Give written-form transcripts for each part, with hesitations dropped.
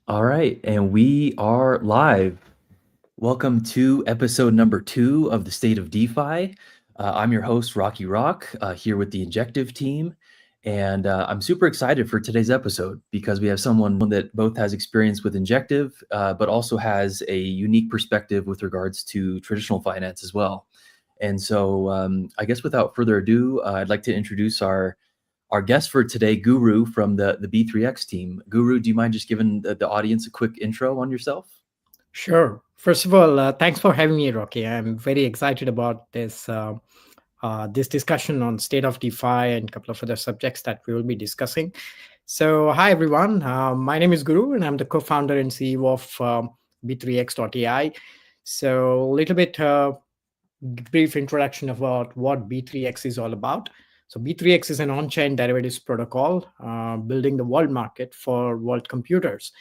All right, and we are live. Welcome to episode number 2 of the State of DeFi. I'm your host, Rocky Rock, here with the Injective team. And I'm super excited for today's episode because we have someone that both has experience with Injective, but also has a unique perspective with regards to traditional finance as well. And so I guess without further ado, I'd like to introduce our guest for today, Guru from the B3X team. Guru, do you mind just giving the audience a quick intro on yourself? Sure. First of all, thanks for having me, Rocky. I'm very excited about this discussion on state of DeFi and a couple of other subjects that we will be discussing. So, hi everyone. My name is Guru, and I'm the co-founder and CEO of B3X.ai. So, a little bit brief introduction about what B3X is all about. So, B3X is an on-chain derivatives protocol building the world market for world computers.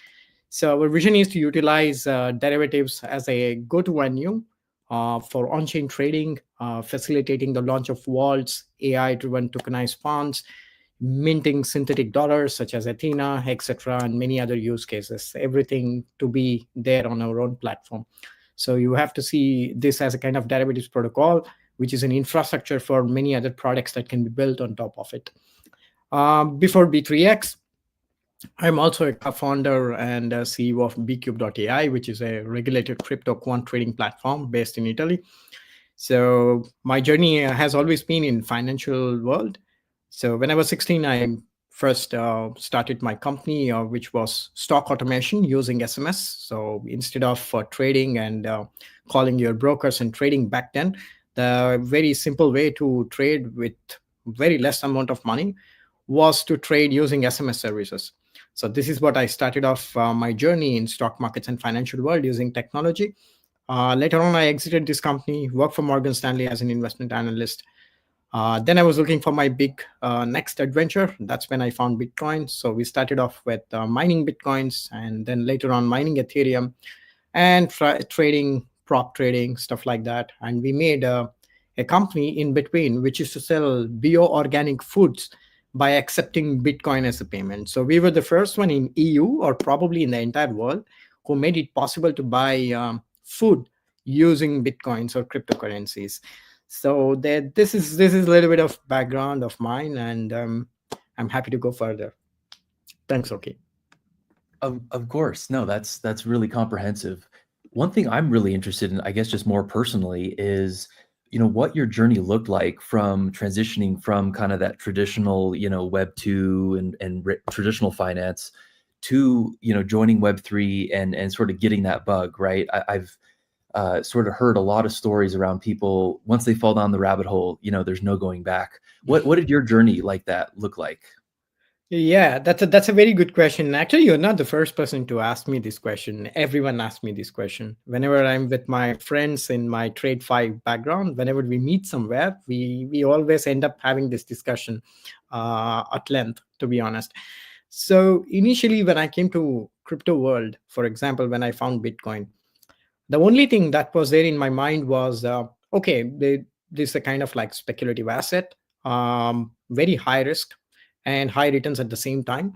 So our vision is to utilize derivatives as a go-to venue for on-chain trading, facilitating the launch of wallets, AI-driven tokenized bonds, minting synthetic dollars such as Athena, etc., and many other use cases. Everything to be there on our own platform. So you have to see this as a kind of derivatives protocol, which is an infrastructure for many other products that can be built on top of it. Before B3X, I'm also a co-founder and CEO of bcube.ai, which is a regulated crypto quant trading platform based in Italy. So my journey has always been in financial world. So when I was 16, I first started my company, which was stock automation using SMS. So instead of trading and calling your brokers and trading back then, the very simple way to trade with very less amount of money was to trade using SMS services. So this is what I started off my journey in stock markets and financial world using technology. Later on, I exited this company, worked for Morgan Stanley as an investment analyst. Then I was looking for my big next adventure. That's when I found Bitcoin. So we started off with mining Bitcoins and then later on mining Ethereum and trading, prop trading, stuff like that. And we made a company in between, which is to sell bio-organic foods by accepting Bitcoin as a payment. So we were the first one in EU or probably in the entire world who made it possible to buy food using Bitcoins or cryptocurrencies. So this is a little bit of background of mine, and I'm happy to go further. Thanks, okay. Of course. No, that's really comprehensive. One thing I'm really interested in, I guess just more personally, is what your journey looked like from transitioning from kind of that traditional, Web 2 and traditional finance to, joining Web 3 and sort of getting that bug, right? I've sort of heard a lot of stories around people once they fall down the rabbit hole, there's no going back. What did your journey like that look like? Yeah, that's a very good question. Actually, you're not the first person to ask me this question. Everyone asks me this question. Whenever I'm with my friends in my trade five background, whenever we meet somewhere, we always end up having this discussion at length, to be honest. So initially, when I came to crypto world, for example, when I found Bitcoin, the only thing that was there in my mind was okay, this is a kind of like speculative asset, very high risk and high returns at the same time.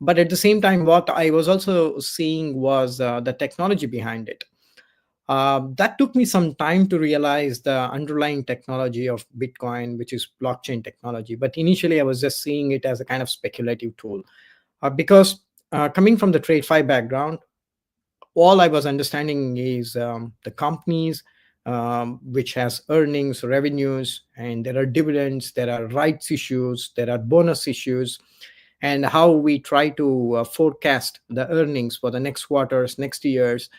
But at the same time, what I was also seeing was the technology behind it. That took me some time to realize the underlying technology of Bitcoin, which is blockchain technology. But initially, I was just seeing it as a kind of speculative tool because coming from the TradeFi background, all I was understanding is the companies which has earnings, revenues, and there are dividends, there are rights issues, there are bonus issues, and how we try to forecast the earnings for the next quarters, next years.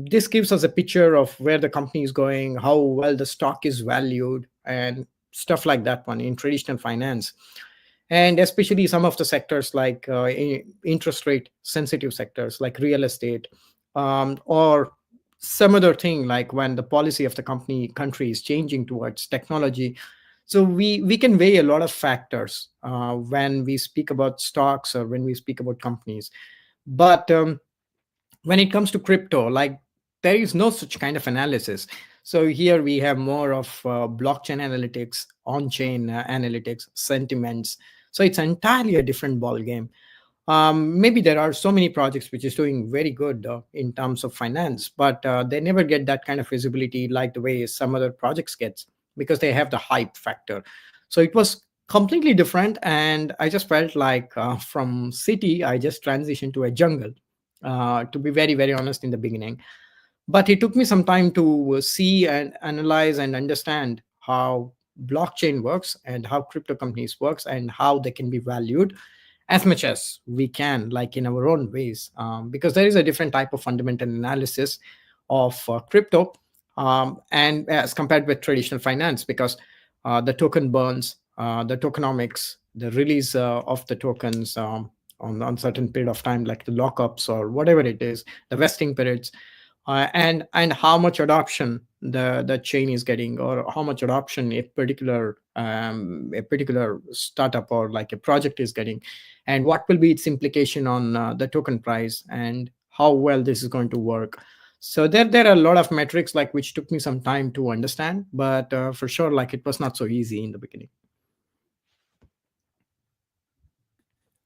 This gives us a picture of where the company is going, how well the stock is valued, and stuff like that one in traditional finance. And especially some of the sectors like interest rate sensitive sectors like real estate, or some other thing like when the policy of the country is changing towards technology. So we can weigh a lot of factors when we speak about stocks or when we speak about companies. But when it comes to crypto, like there is no such kind of analysis. So here we have more of blockchain analytics, on-chain analytics, sentiments. So it's entirely a different ball game. Maybe there are so many projects which is doing very good in terms of finance, but they never get that kind of visibility like the way some other projects gets, because they have the hype factor. So it was completely different, and I just felt like from city I just transitioned to a jungle, to be very very honest in the beginning. But it took me some time to see and analyze and understand how blockchain works and how crypto companies works and how they can be valued as much as we can, like in our own ways, because there is a different type of fundamental analysis of crypto, and as compared with traditional finance, because the token burns, the tokenomics, the release of the tokens on certain period of time, like the lockups or whatever it is, the vesting periods, and how much adoption the chain is getting, or how much adoption a particular startup or like a project is getting, and what will be its implication on the token price, and how well this is going to work. So there are a lot of metrics like which took me some time to understand, but for sure, like it was not so easy in the beginning.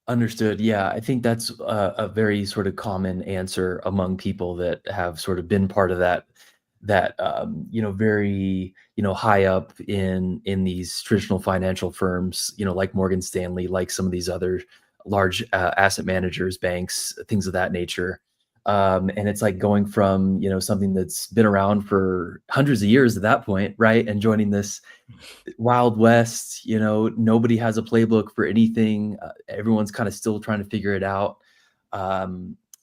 Understood. Yeah, I think that's a very sort of common answer among people that have sort of been part of that very high up in these traditional financial firms, like Morgan Stanley, like some of these other large asset managers, banks, things of that nature. And it's like going from something that's been around for hundreds of years at that point, right, and joining this Wild West. Nobody has a playbook for anything. Everyone's kind of still trying to figure it out.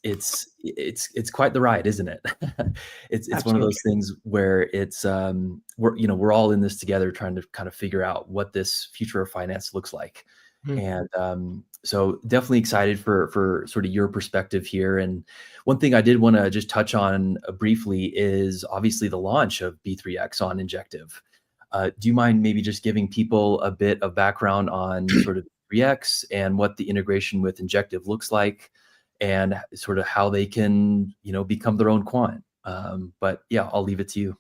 It's quite the ride, isn't it? It's one of those Absolutely. things where we're all in this together, trying to kind of figure out what this future of finance looks like. Hmm. And so definitely excited for sort of your perspective here. And one thing I did want to just touch on briefly is obviously the launch of B3X on Injective. Do you mind maybe just giving people a bit of background on sort of 3X and what the integration with Injective looks like, and sort of how they can, become their own quant? But yeah, I'll leave it to you.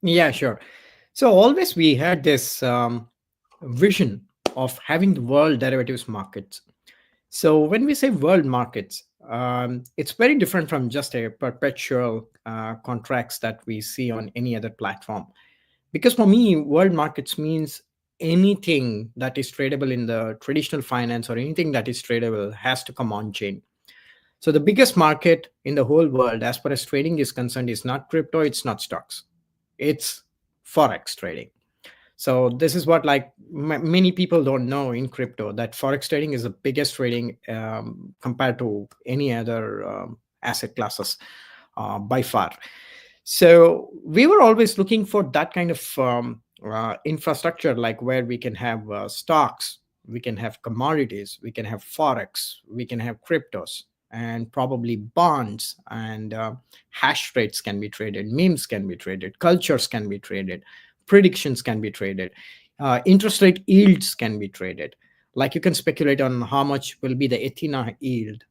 Yeah, sure. So always we had this vision of having the world derivatives markets. So when we say world markets, it's very different from just a perpetual contracts that we see on any other platform. Because for me, world markets means anything that is tradable in the traditional finance, or anything that is tradable has to come on chain. So the biggest market in the whole world, as far as trading is concerned, is not crypto, it's not stocks, it's forex trading. So this is what like many people don't know in crypto, that forex trading is the biggest trading compared to any other asset classes by far. So we were always looking for that kind of infrastructure, like where we can have stocks, we can have commodities, we can have forex, we can have cryptos, and probably bonds, and hash rates can be traded, memes can be traded, cultures can be traded, predictions can be traded, interest rate yields can be traded. Like you can speculate on how much will be the Ethina yield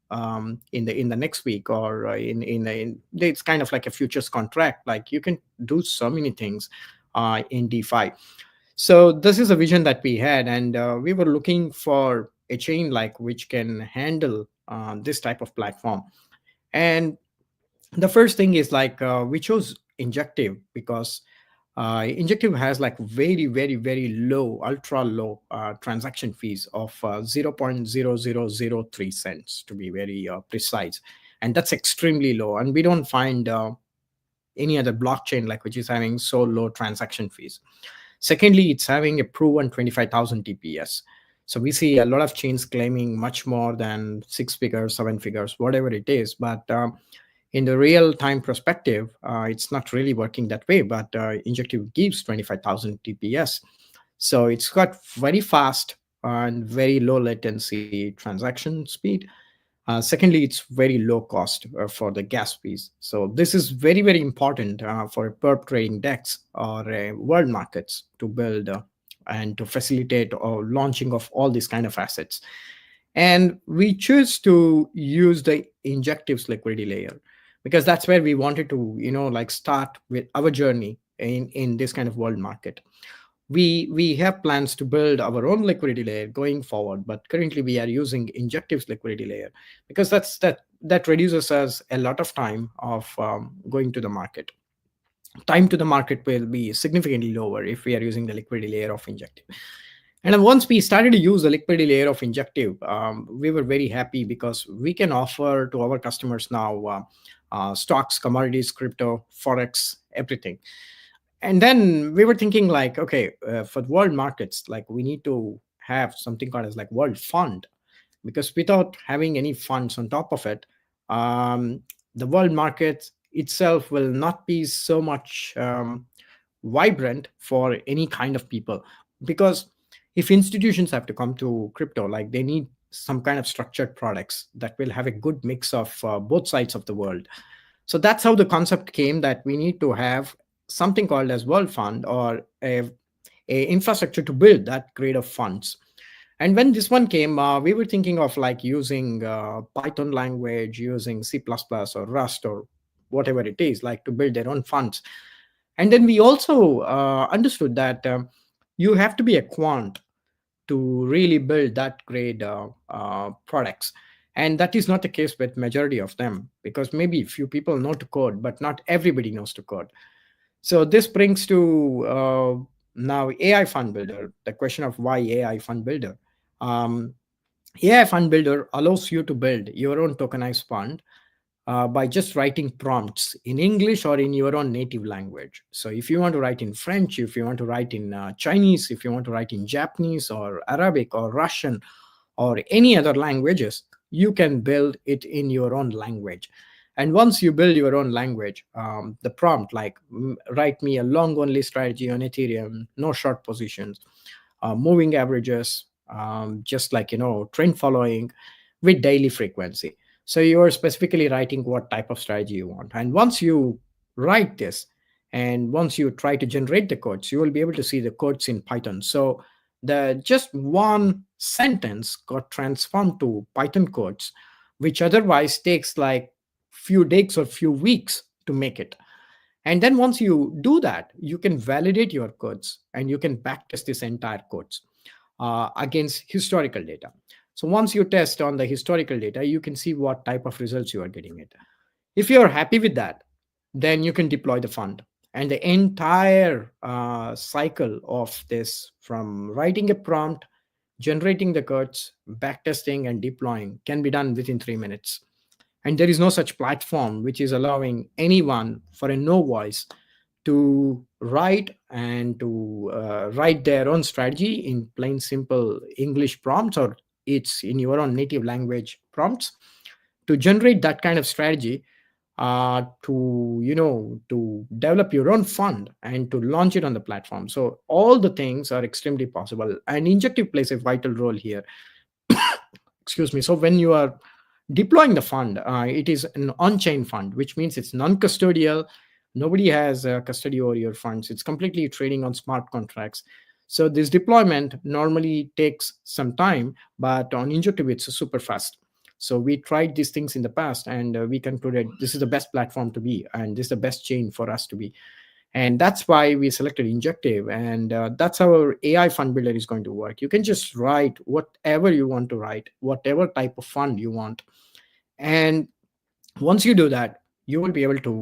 in the next week, or it's kind of like a futures contract. Like you can do so many things in DeFi. So this is a vision that we had, and we were looking for a chain like which can handle this type of platform. And the first thing is like we chose Injective because Injective has like very, very, very low, ultra low transaction fees of 0.0003 cents, to be very precise. And that's extremely low. And we don't find any other blockchain like which is having so low transaction fees. Secondly, it's having a proven 25,000 TPS. So we see a lot of chains claiming much more than 6 figures, 7 figures, whatever it is. But in the real time perspective, it's not really working that way. But Injective gives 25,000 TPS. So it's got very fast and very low latency transaction speed. Secondly, it's very low cost for the gas fees. So this is very, very important for perp trading decks or world markets to build and to facilitate or launching of all these kind of assets. And we choose to use the Injectives liquidity layer because that's where we wanted to, like start with our journey in this kind of world market. we have plans to build our own liquidity layer going forward, but currently we are using Injective's liquidity layer because that reduces us a lot of time of going to the market. Time to the market will be significantly lower if we are using the liquidity layer of Injective. And then once we started to use the liquidity layer of Injective, we were very happy because we can offer to our customers now stocks, commodities, crypto, forex, everything. And then we were thinking like, okay, for world markets, like we need to have something called as like world fund, because without having any funds on top of it, um, the world market itself will not be so much vibrant for any kind of people. Because if institutions have to come to crypto, like they need some kind of structured products that will have a good mix of both sides of the world. So that's how the concept came, that we need to have something called as world fund, or a infrastructure to build that grade of funds. And when this one came, we were thinking of like using Python language, using C++ or Rust or whatever it is, like to build their own funds. And then we also understood that you have to be a quant to really build that grade products. And that is not the case with majority of them, because maybe few people know to code, but not everybody knows to code. So this brings to now AI Fund Builder, the question of why AI Fund Builder. Um, AI Fund Builder allows you to build your own tokenized fund by just writing prompts in English or in your own native language. So if you want to write in French, if you want to write in Chinese, if you want to write in Japanese or Arabic or Russian or any other languages, you can build it in your own language. And once you build your own language, the prompt like write me a long only strategy on Ethereum, no short positions, moving averages, just like trend following with daily frequency. So you are specifically writing what type of strategy you want. And once you write this, and once you try to generate the codes, you will be able to see the codes in Python. So the just one sentence got transformed to Python codes, which otherwise takes like few days or few weeks to make it. And then once you do that, you can validate your codes and you can backtest this entire codes against historical data. So once you test on the historical data, you can see what type of results you are getting it. If you're happy with that, then you can deploy the fund. And the entire cycle of this, from writing a prompt, generating the codes, backtesting, and deploying, can be done within 3 minutes. And there is no such platform which is allowing anyone for a no voice to write and to write their own strategy in plain simple English prompts, or it's in your own native language prompts, to generate that kind of strategy, to develop your own fund and to launch it on the platform. So all the things are extremely possible, and Injective plays a vital role here. Excuse me. So when you are deploying the fund, it is an on-chain fund, which means it's non-custodial. Nobody has custody over your funds. It's completely trading on smart contracts. So this deployment normally takes some time, but on Injective, it's super fast. So we tried these things in the past, and we concluded this is the best platform to be, and this is the best chain for us to be. And that's why we selected Injective, and that's how our AI fund builder is going to work. You can just write whatever you want to write, whatever type of fund you want. And once you do that, you will be able to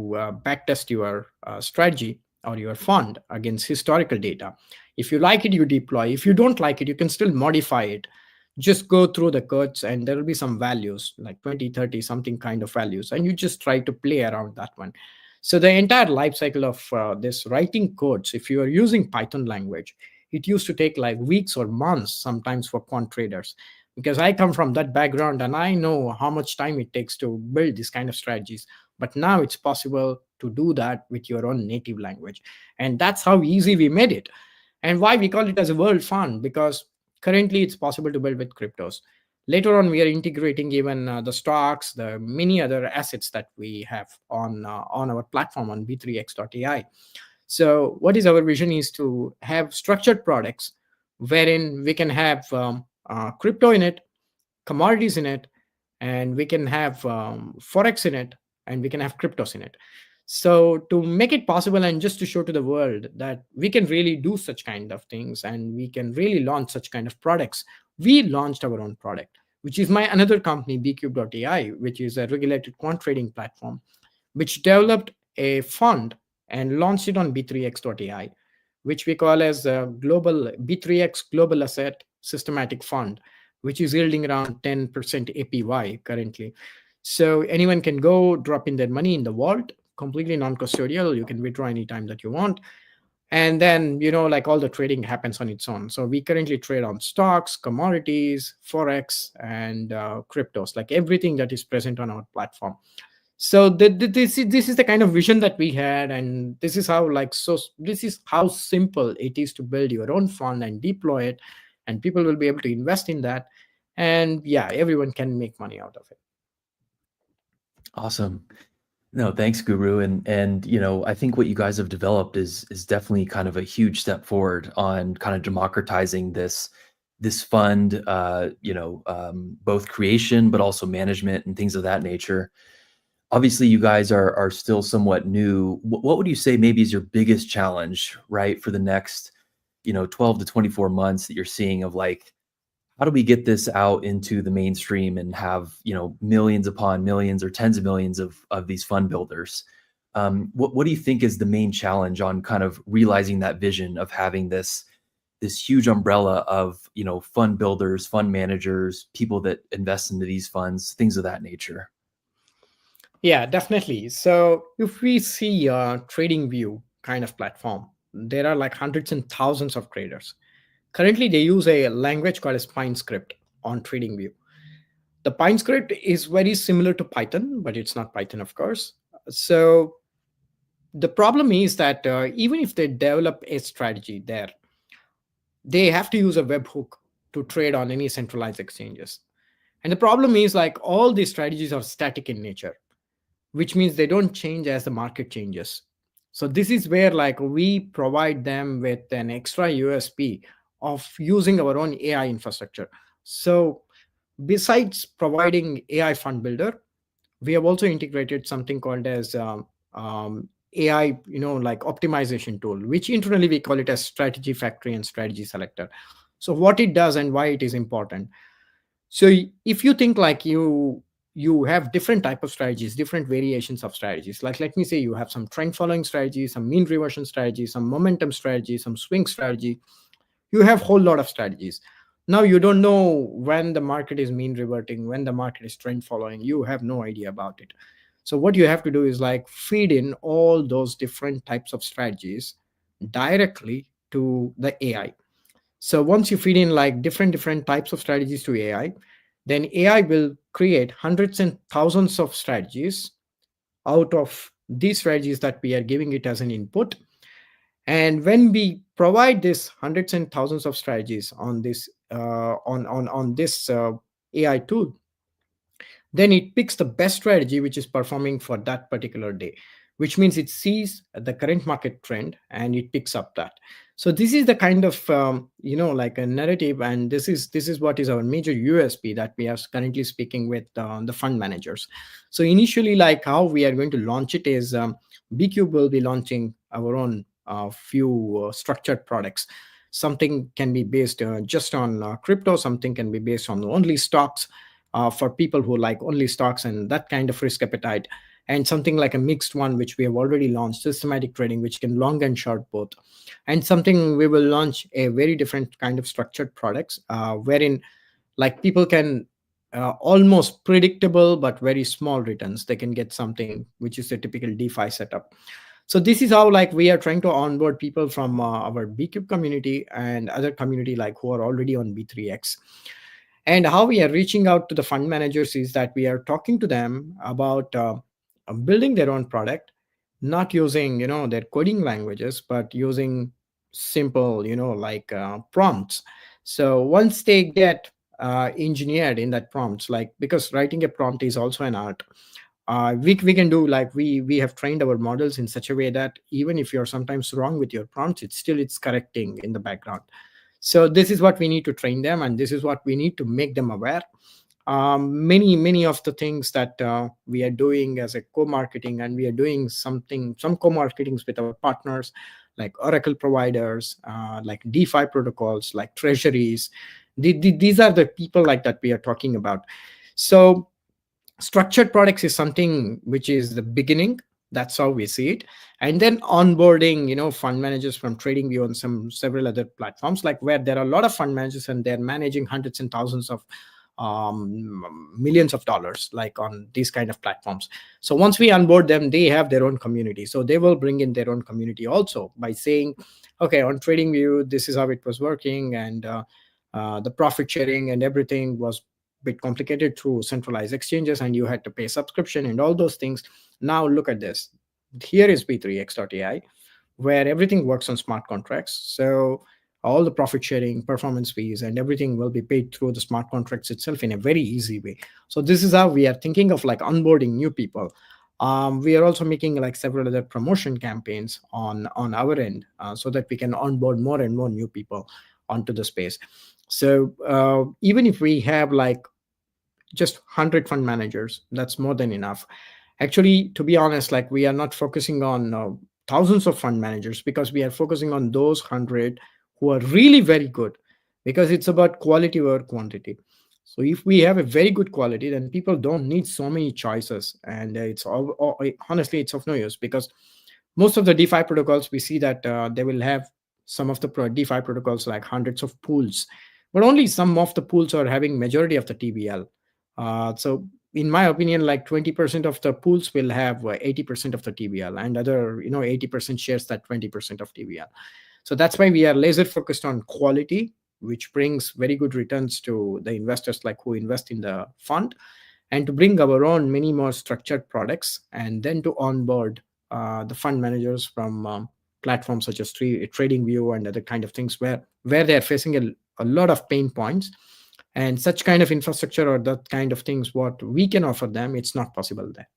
backtest your strategy or your fund against historical data. If you like it, you deploy. If you don't like it, you can still modify it. Just go through the codes, and there will be some values like 20, 30, something kind of values, and you just try to play around that one. So the entire life cycle of this writing codes, if you are using Python language, it used to take like weeks or months sometimes for quant traders, because I come from that background and I know how much time it takes to build this kind of strategies. But now it's possible to do that with your own native language. And that's how easy we made it. And why we call it as a world fund, because currently it's possible to build with cryptos. Later on, we are integrating even the stocks, the many other assets that we have on our platform on b3x.ai. So what is our vision is to have structured products wherein we can have crypto in it, commodities in it, and we can have forex in it, and we can have cryptos in it. So to make it possible and just to show to the world that we can really do such kind of things and we can really launch such kind of products, we launched our own product, which is my another company, bcube.ai, which is a regulated quant trading platform, which developed a fund and launched it on b3x.ai, which we call as a global b3x global asset systematic fund, which is yielding around 10% APY currently. So anyone can go drop in their money in the vault, completely non-custodial. You can withdraw anytime that you want. And then, like all the trading happens on its own. So we currently trade on stocks, commodities, Forex, and cryptos, like everything that is present on our platform. So this is the kind of vision that we had, and this is how this is how simple it is to build your own fund and deploy it, and people will be able to invest in that, and yeah, everyone can make money out of it. Awesome. No, thanks, Guru. And I think what you guys have developed is definitely kind of a huge step forward on kind of democratizing this fund, both creation but also management and things of that nature. Obviously, you guys are still somewhat new. What would you say maybe is your biggest challenge, right, for the next 12 to 24 months that you're seeing of like, how do we get this out into the mainstream and have millions upon millions or tens of millions of these fund builders? What do you think is the main challenge on kind of realizing that vision of having this huge umbrella of fund builders, fund managers, people that invest into these funds, things of that nature? Yeah, definitely. So if we see a trading view kind of platform, there are like hundreds and thousands of traders. Currently, they use a language called as Pine script on TradingView. The Pine script is very similar to Python, but it's not Python, of course. So the problem is that even if they develop a strategy there, they have to use a webhook to trade on any centralized exchanges. And the problem is like all these strategies are static in nature, which means they don't change as the market changes. So this is where like we provide them with an extra USP of using our own AI infrastructure. So besides providing AI fund builder, we have also integrated something called as AI, like optimization tool, which internally we call it as strategy factory and strategy selector. So what it does and why it is important. So if you think like you have different type of strategies, different variations of strategies, like let me say you have some trend following strategy, some mean reversion strategy, some momentum strategy, some swing strategy. You have whole lot of strategies. Now you don't know when the market is mean reverting, when the market is trend following. You have no idea about it. So what you have to do is like feed in all those different types of strategies directly to the AI. So once you feed in like different types of strategies to AI, then AI will create hundreds and thousands of strategies out of these strategies that we are giving it as an input. And when we provide this hundreds and thousands of strategies on this on this AI tool, then it picks the best strategy which is performing for that particular day, which means it sees the current market trend and it picks up that. So this is the kind of like a narrative, and this is what is our major USP that we are currently speaking with the fund managers. So initially, like how we are going to launch it is bcube will be launching our own few structured products. Something can be based just on crypto, something can be based on only stocks, for people who like only stocks and that kind of risk appetite, and something like a mixed one which we have already launched, systematic trading, which can long and short both. And something we will launch a very different kind of structured products, wherein like people can almost predictable but very small returns, they can get something which is a typical DeFi setup. So this is how like we are trying to onboard people from our bcube community and other community like who are already on b3x. And how we are reaching out to the fund managers is that we are talking to them about building their own product, not using their coding languages, but using simple like prompts. So once they get engineered in that prompts, like because writing a prompt is also an art. We can do like we have trained our models in such a way that even if you're sometimes wrong with your prompts, it's correcting in the background. So this is what we need to train them, and this is what we need to make them aware. Many of the things that we are doing as a co-marketing, and we are doing some co-marketings with our partners like Oracle providers, like DeFi protocols, like treasuries. These are the people like that we are talking about. So structured products is something which is the beginning. That's how we see it. And then onboarding, fund managers from TradingView and several other platforms, like where there are a lot of fund managers and they're managing hundreds and thousands of millions of dollars, like on these kind of platforms. So once we onboard them, they have their own community. So they will bring in their own community also by saying, okay, on TradingView, this is how it was working, and the profit sharing and everything was bit complicated through centralized exchanges, and you had to pay subscription and all those things. Now look at this. Here is b3x.ai, where everything works on smart contracts. So all the profit sharing, performance fees, and everything will be paid through the smart contracts itself in a very easy way. So this is how we are thinking of like onboarding new people. We are also making like several other promotion campaigns on our end, so that we can onboard more and more new people onto the space. So even if we have like just 100 fund managers, that's more than enough. Actually, to be honest, like we are not focusing on thousands of fund managers, because we are focusing on those 100 who are really very good, because it's about quality over quantity. So if we have a very good quality, then people don't need so many choices, and honestly, it's of no use, because most of the DeFi protocols, we see that they will have some of the DeFi protocols like hundreds of pools, but only some of the pools are having majority of the TVL. So in my opinion, like 20% of the pools will have 80% of the TVL, and other 80% shares that 20% of TVL. So that's why we are laser focused on quality, which brings very good returns to the investors like who invest in the fund, and to bring our own many more structured products, and then to onboard the fund managers from platforms such as TradingView and other kind of things, where they are facing a lot of pain points. And such kind of infrastructure or that kind of things what we can offer them, it's not possible there.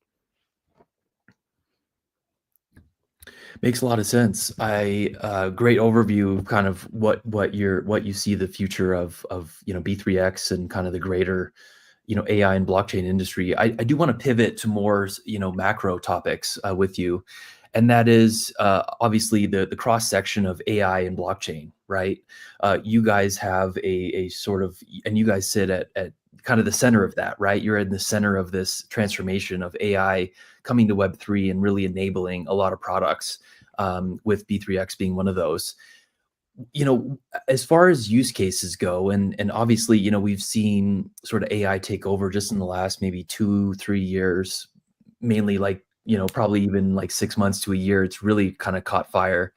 Makes a lot of sense. Great overview of kind of what you see the future of B3X and kind of the greater AI and blockchain industry. I do want to pivot to more macro topics with you, and that is obviously the cross section of AI and blockchain, right? You guys have a sort of, and you guys sit at kind of the center of that, right? You're in the center of this transformation of AI coming to Web3 and really enabling a lot of products, with B3X being one of those. As far as use cases go, and obviously, we've seen sort of AI take over just in the last maybe 2-3 years, mainly like, probably even like 6 months to a year, it's really kind of caught fire.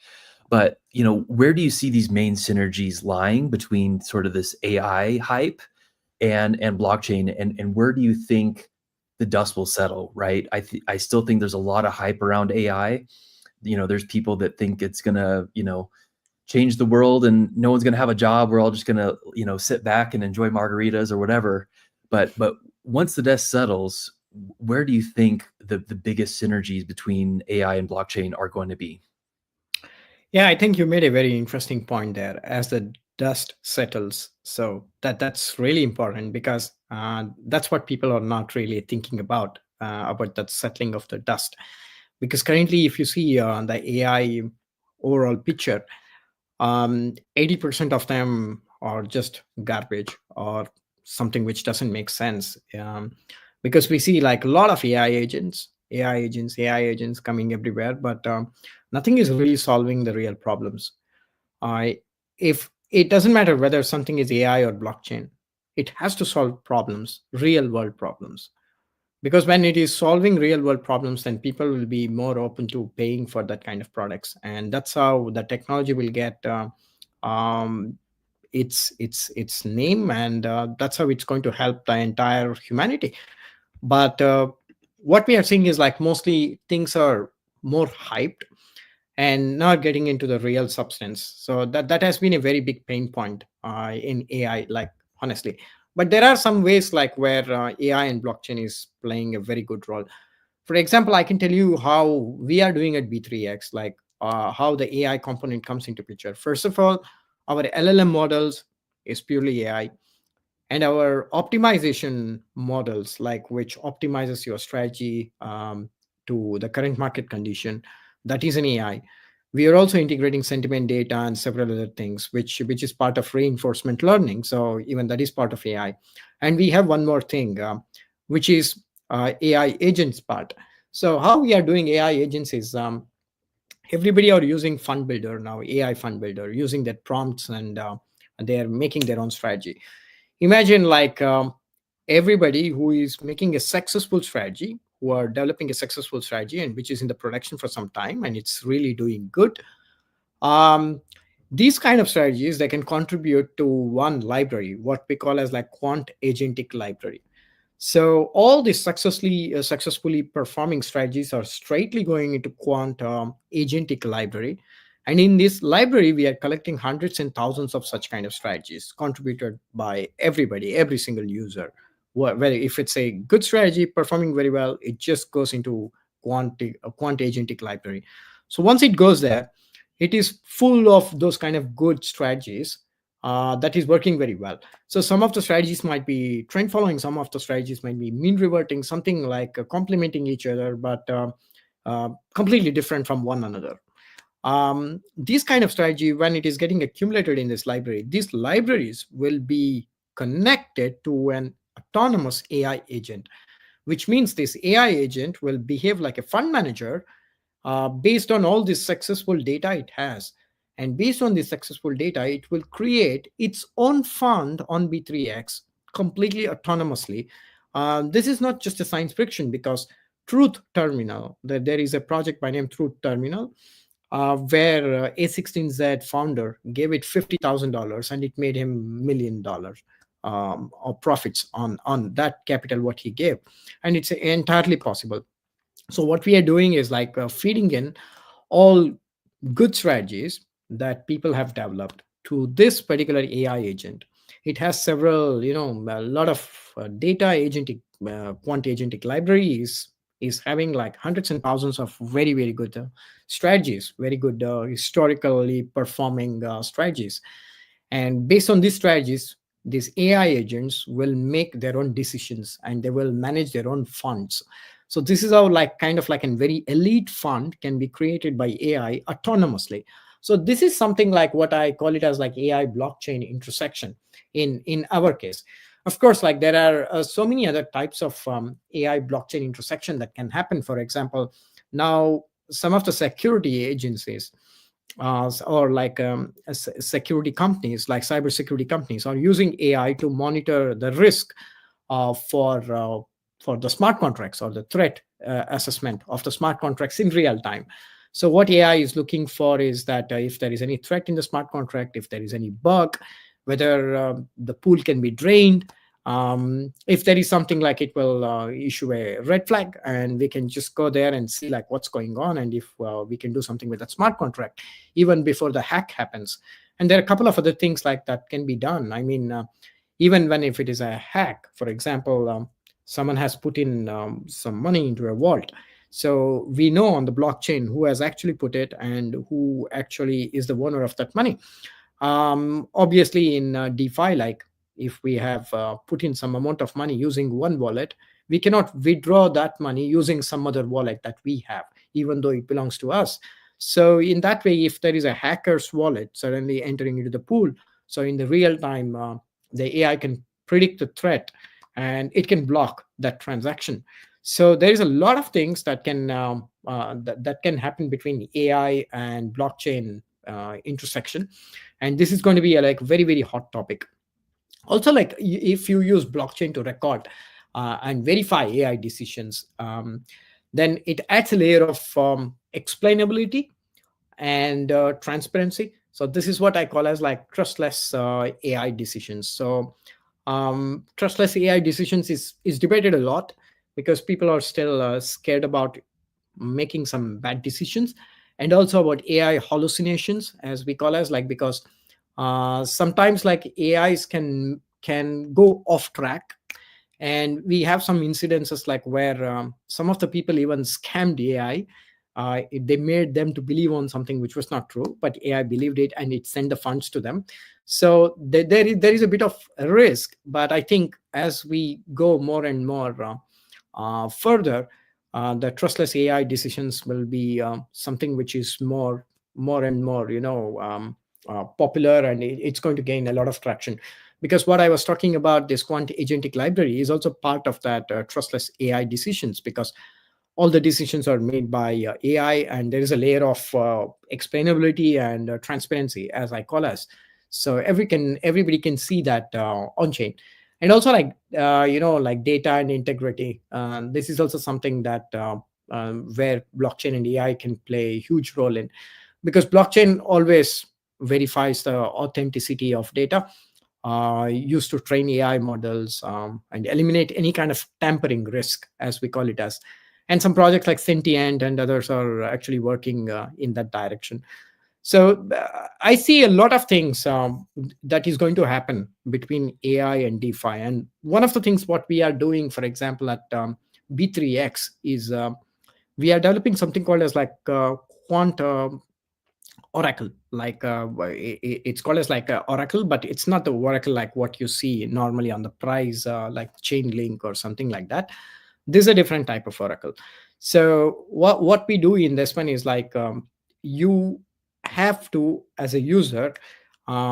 But, where do you see these main synergies lying between sort of this AI hype and blockchain, and where do you think the dust will settle, right? I still think there's a lot of hype around AI. There's people that think it's gonna, change the world and no one's gonna have a job. We're all just gonna, sit back and enjoy margaritas or whatever. But once the dust settles, where do you think the biggest synergies between AI and blockchain are going to be? Yeah, I think you made a very interesting point there. As the dust settles, so that's really important, because that's what people are not really thinking about that settling of the dust. Because currently, if you see the AI overall picture, 80% of them are just garbage or something which doesn't make sense. Because we see like a lot of AI agents coming everywhere, but nothing is really solving the real problems. I If it doesn't matter whether something is AI or blockchain, it has to solve problems, real world problems. Because when it is solving real world problems, then people will be more open to paying for that kind of products, and that's how the technology will get um, its name, and that's how it's going to help the entire humanity. But what we are seeing is like mostly things are more hyped and not getting into the real substance. So that has been a very big pain point in AI, like honestly. But there are some ways like where AI and blockchain is playing a very good role. For example, I can tell you how we are doing at B3X, like how the AI component comes into picture. First of all, our LLM models is purely AI, and our optimization models, like which optimizes your strategy to the current market condition, that is an AI. We are also integrating sentiment data and several other things, which is part of reinforcement learning. So even that is part of AI. And we have one more thing, which is AI agents part. So how we are doing AI agents is, everybody are using fund builder now, AI fund builder, using that prompts, and they are making their own strategy. Imagine like, everybody who is making a successful strategy, who are developing a successful strategy, and which is in the production for some time and it's really doing good. um, these kind of strategies, they can contribute to one library, what we call as like quant agentic library. So all these successfully performing strategies are straightly going into quant agentic library. And in this library, we are collecting hundreds and thousands of such kind of strategies contributed by everybody, every single user. Whether if it's a good strategy performing very well, it just goes into quant agentic library. So once it goes there, it is full of those kind of good strategies that is working very well. So some of the strategies might be trend following, some of the strategies might be mean reverting, something like complementing each other, but completely different from one another. This kind of strategy, when it is getting accumulated in this library, these libraries will be connected to an autonomous AI agent, which means this AI agent will behave like a fund manager based on all this successful data it has. And based on this successful data, it will create its own fund on B3X completely autonomously. This is not just a science fiction, because Truth Terminal, there is a project by name Truth Terminal, where A16Z founder gave it $50,000 and it made him $1 million of profits on that capital what he gave. And it's entirely possible. So what we are doing is like feeding in all good strategies that people have developed to this particular AI agent. It has several, a lot of data agentic, quant agentic libraries is having like hundreds and thousands of very, very good strategies, very good historically performing strategies. And based on these strategies, these AI agents will make their own decisions and they will manage their own funds. So this is how like kind of like a very elite fund can be created by AI autonomously. So this is something like what I call it as like AI blockchain intersection in our case. Of course, like there are so many other types of AI blockchain intersection that can happen. For example, now some of the security agencies or like security companies, like cybersecurity companies, are using AI to monitor the risk for the smart contracts, or the threat assessment of the smart contracts in real time. So what AI is looking for is that if there is any threat in the smart contract, if there is any bug, whether the pool can be drained. If there is something, like it will issue a red flag, and we can just go there and see like what's going on, and if we can do something with that smart contract even before the hack happens. And there are a couple of other things like that can be done. I mean, even when if it is a hack, for example, someone has put in some money into a vault, so we know on the blockchain who has actually put it and who actually is the owner of that money. Obviously in DeFi, like if we have put in some amount of money using one wallet, we cannot withdraw that money using some other wallet that we have, even though it belongs to us. So in that way, if there is a hacker's wallet suddenly entering into the pool, so in the real time, the AI can predict the threat and it can block that transaction. So there is a lot of things that can that can happen between AI and blockchain intersection, and this is going to be a like very, very hot topic. Also, like if you use blockchain to record and verify AI decisions, then it adds a layer of explainability and transparency. So this is what I call as like trustless AI decisions. So trustless AI decisions is debated a lot, because people are still scared about making some bad decisions, and also about AI hallucinations, as we call as, like, because sometimes like AIs can go off track, and we have some incidences like where some of the people even scammed AI they made them to believe on something which was not true, but AI believed it and it sent the funds to them. So there is a bit of a risk, but I think as we go more and more further, the trustless AI decisions will be something which is more and more, popular, and it's going to gain a lot of traction. Because what I was talking about, this quant agentic library, is also part of that trustless AI decisions, because all the decisions are made by AI, and there is a layer of explainability and transparency, as I call us. So everybody can see that on chain. And also, like like data and integrity. This is also something that where blockchain and AI can play a huge role in, because blockchain always verifies the authenticity of data used to train AI models, and eliminate any kind of tampering risk, as we call it as. And some projects like Sentient and others are actually working in that direction. So I see a lot of things that is going to happen between AI and DeFi. And one of the things what we are doing, for example, at B3X is we are developing something called as like quant oracle. Like it's called as like a oracle, but it's not the oracle like what you see normally on the price, like chain link or something like that. This is a different type of oracle. So what we do in this one is like, you have to, as a user,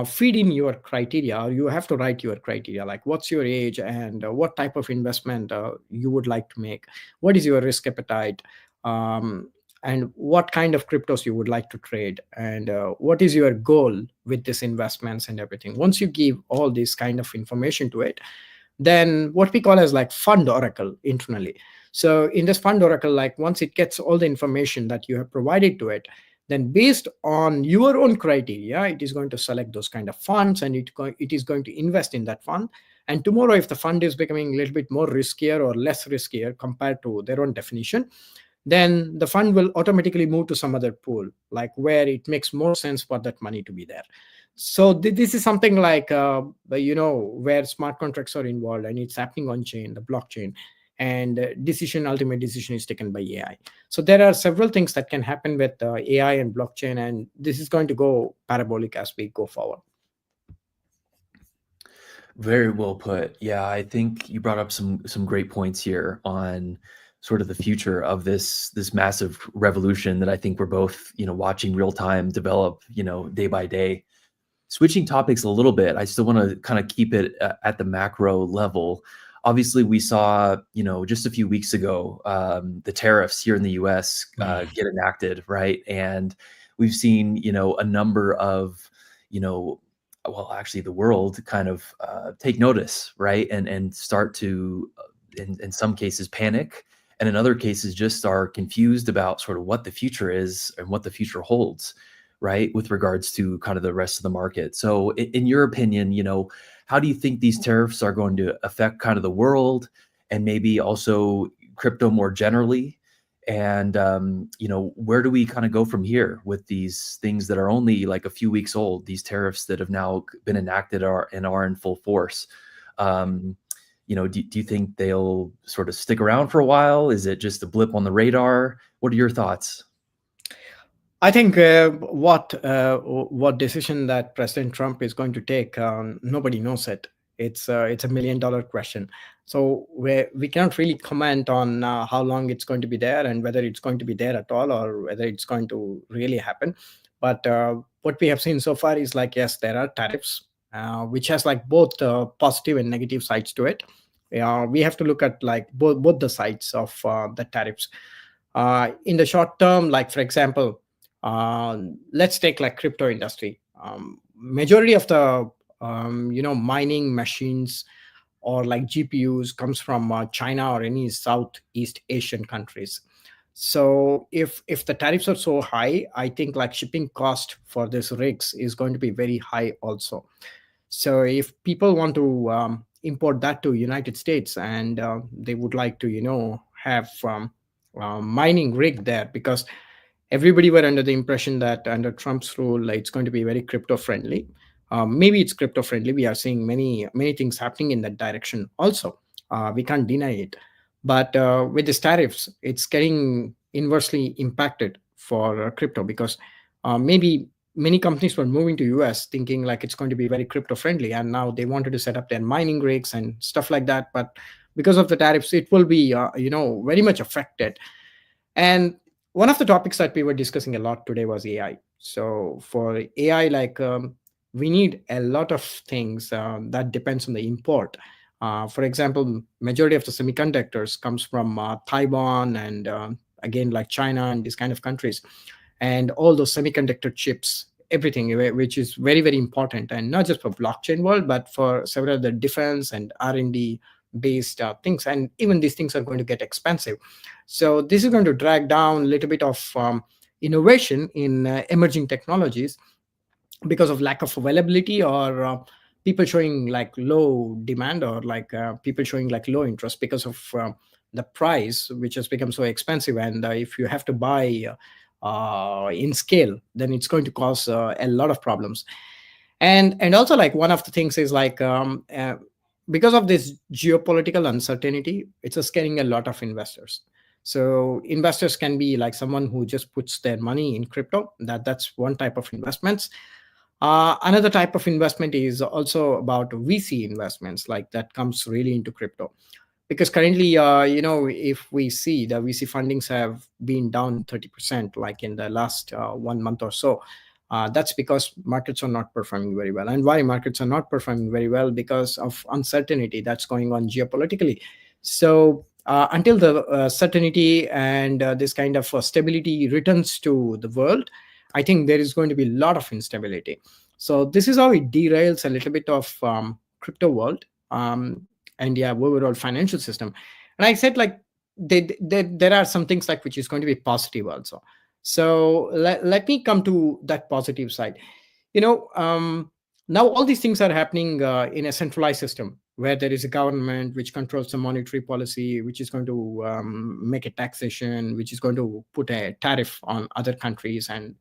feed in your criteria, or you have to write your criteria, like what's your age, and what type of investment you would like to make, what is your risk appetite, um, and what kind of cryptos you would like to trade, and what is your goal with these investments and everything. Once you give all this kind of information to it, then what we call as like fund oracle internally. So in this fund oracle, like once it gets all the information that you have provided to it, then based on your own criteria, it is going to select those kind of funds, and it is going to invest in that fund. And tomorrow, if the fund is becoming a little bit more riskier or less riskier compared to their own definition, then the fund will automatically move to some other pool, like where it makes more sense for that money to be there. So this is something like where smart contracts are involved, and it's happening on chain, the blockchain, and ultimate decision is taken by AI. So there are several things that can happen with AI and blockchain, and this is going to go parabolic as we go forward. Very well put. Yeah, I think you brought up some great points here on sort of the future of this massive revolution that I think we're both, watching real time develop, day by day. Switching topics a little bit, I still want to kind of keep it at the macro level. Obviously, we saw, just a few weeks ago, the tariffs here in the U.S. Get enacted, right? And we've seen, a number of, well, actually, the world kind of take notice, right? And start to, in some cases, panic, and in other cases, just are confused about sort of what the future is and what the future holds, right, with regards to kind of the rest of the market. So in your opinion, how do you think these tariffs are going to affect kind of the world, and maybe also crypto more generally? And where do we kind of go from here with these things that are only like a few weeks old, these tariffs that have now been enacted are in full force? Do you think they'll sort of stick around for a while? Is it just a blip on the radar? What are your thoughts? I think what decision that President Trump is going to take, nobody knows it. It's a $1 million question. So we cannot really comment on how long it's going to be there, and whether it's going to be there at all, or whether it's going to really happen. But what we have seen so far is like, yes, there are tariffs, which has like both positive and negative sides to it. We have to look at like both the sides of the tariffs. In the short term, like for example, let's take like crypto industry. Majority of the mining machines or like GPUs comes from China or any Southeast Asian countries. So if the tariffs are so high, I think like shipping cost for this rigs is going to be very high also. So if people want to import that to United States, and they would like to have mining rig there, because everybody were under the impression that under Trump's rule, like, it's going to be very crypto friendly. Maybe it's crypto friendly. We are seeing many things happening in that direction also. We can't deny it. But with these tariffs, it's getting inversely impacted for crypto, because maybe many companies were moving to US thinking like it's going to be very crypto friendly, and now they wanted to set up their mining rigs and stuff like that. But because of the tariffs, it will be very much affected. And one of the topics that we were discussing a lot today was AI. So for AI, we need a lot of things that depends on the import. For example, majority of the semiconductors comes from Taiwan and again like China and these kind of countries, and all those semiconductor chips, everything which is very very important, and not just for blockchain world but for several other defense and R&D based things, and even these things are going to get expensive. So this is going to drag down a little bit of innovation in emerging technologies because of lack of availability, or people showing like low demand, or people showing like low interest because of the price which has become so expensive. And if you have to buy in scale, then it's going to cause a lot of problems. And also like one of the things is because of this geopolitical uncertainty, it's scaring a lot of investors. So investors can be like someone who just puts their money in crypto. That's one type of investments. Another type of investment is also about VC investments, like that comes really into crypto. Because currently, if we see the VC fundings have been down 30%, like in the last 1 month or so, that's because markets are not performing very well. And why markets are not performing very well? Because of uncertainty that's going on geopolitically. So until the certainty and this kind of stability returns to the world, I think there is going to be a lot of instability. So this is how it derails a little bit of crypto world, and yeah, overall financial system. And I said like there are some things like which is going to be positive also. So let me come to that positive side. you know um, Now all these things are happening in a centralized system where there is a government which controls the monetary policy, which is going to make a taxation, which is going to put a tariff on other countries, and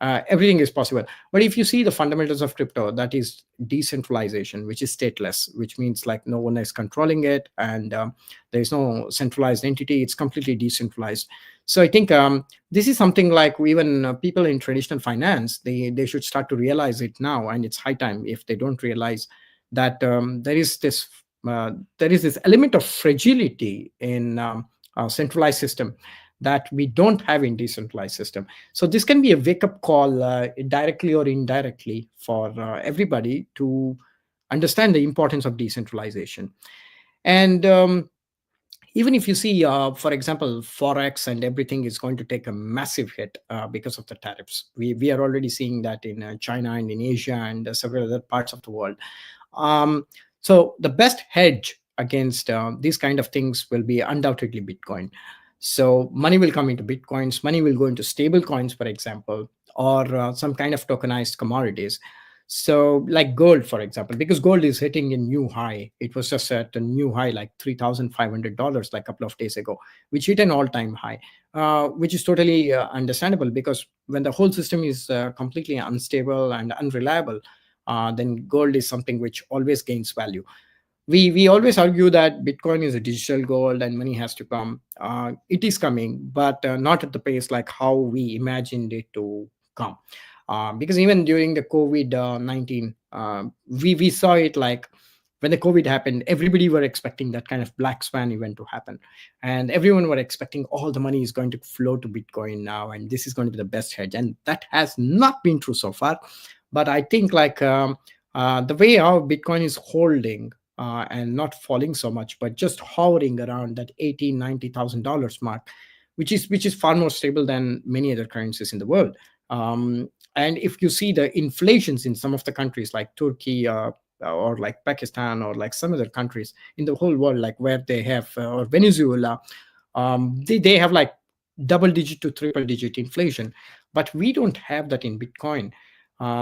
everything is possible. But if you see the fundamentals of crypto, that is decentralization, which is stateless, which means like no one is controlling it, and there is no centralized entity. It's completely decentralized. So I think this is something like even people in traditional finance, they should start to realize it now, and it's high time if they don't realize that there is this element of fragility in a centralized system that we don't have in decentralized system. So this can be a wake up call, directly or indirectly, for everybody to understand the importance of decentralization. And even if you see, for example, forex and everything is going to take a massive hit because of the tariffs. We are already seeing that in China and in Asia and several other parts of the world. So the best hedge against these kind of things will be undoubtedly Bitcoin. So money will come into Bitcoins, money will go into stable coins, for example, or some kind of tokenized commodities. So like gold, for example, because gold is hitting a new high. It was just at a new high, like $3,500, like a couple of days ago, which hit an all-time high, which is totally understandable, because when the whole system is completely unstable and unreliable, then gold is something which always gains value. We always argue that Bitcoin is a digital gold and money has to come. It is coming, but not at the pace like how we imagined it to come. Because even during the COVID-19, we saw it like when the COVID happened, everybody were expecting that kind of black swan event to happen, and everyone were expecting all the money is going to flow to Bitcoin now, and this is going to be the best hedge, and that has not been true so far. But I think the way how Bitcoin is holding and not falling so much, but just hovering around that $80,000-$90,000 mark, which is far more stable than many other currencies in the world. And if you see the inflations in some of the countries like Turkey, or like Pakistan, or like some other countries in the whole world, like where they have, or Venezuela, they have like double digit to triple digit inflation, but we don't have that in Bitcoin.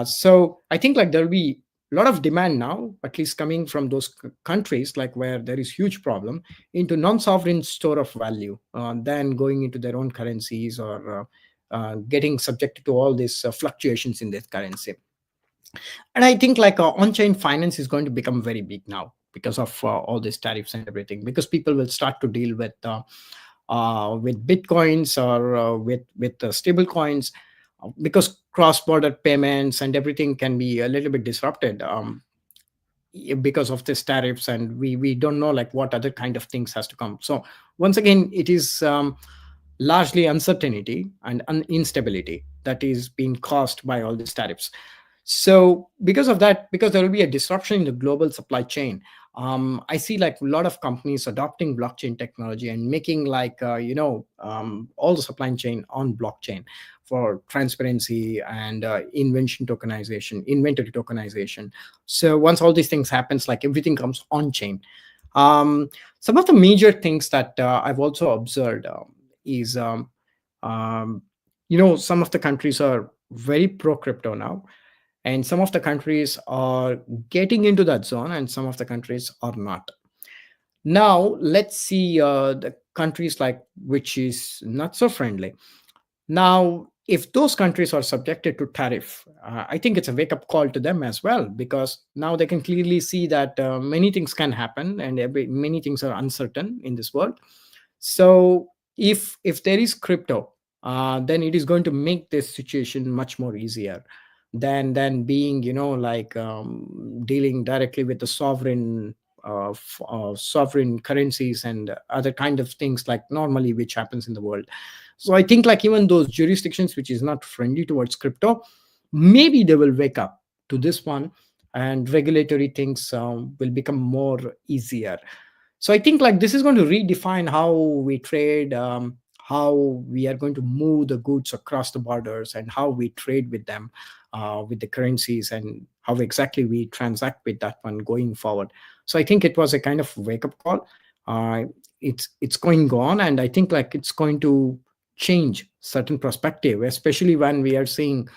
So I think like there'll be a lot of demand now, at least coming from those countries like where there is huge problem, into non-sovereign store of value, than going into their own currencies, or getting subjected to all these fluctuations in their currency. And I think like on-chain finance is going to become very big now because of all these tariffs and everything, because people will start to deal with with bitcoins or with stable coins, because cross-border payments and everything can be a little bit disrupted because of this tariffs, and we don't know like what other kind of things has to come. So once again, it is largely uncertainty and instability that is being caused by all these tariffs. So because of that, because there will be a disruption in the global supply chain, I see like a lot of companies adopting blockchain technology and making like all the supply chain on blockchain for transparency and inventory tokenization. So once all these things happens, like everything comes on chain. Some of the major things that I've also observed is um, some of the countries are very pro crypto now, and some of the countries are getting into that zone, and some of the countries are not. Now let's see the countries like which is not so friendly. Now if those countries are subjected to tariff, I think it's a wake up call to them as well, because now they can clearly see that many things can happen, and many things are uncertain in this world. So if there is crypto, then it is going to make this situation much more easier than being like dealing directly with the sovereign currencies and other kind of things like normally which happens in the world. So I think like even those jurisdictions which is not friendly towards crypto, maybe they will wake up to this one, and regulatory things will become more easier. So I think like this is going to redefine how we trade, how we are going to move the goods across the borders, and how we trade with them, with the currencies, and how exactly we transact with that one going forward. So I think it was a kind of wake up call. uh, it's going on, and I think like it's going to change certain perspective, especially when we are seeing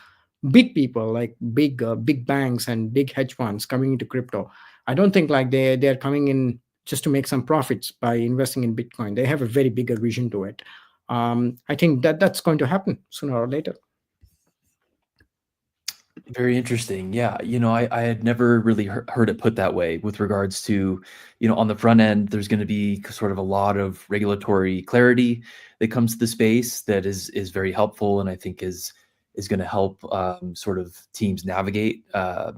big people like big banks and big hedge funds coming into crypto. I don't think like they're coming in just to make some profits by investing in Bitcoin. They have a very bigger vision to it. I think that that's going to happen sooner or later. Very interesting. Yeah, I had never really heard it put that way with regards to, on the front end, there's going to be sort of a lot of regulatory clarity that comes to the space that is very helpful, and I think is going to help sort of teams navigate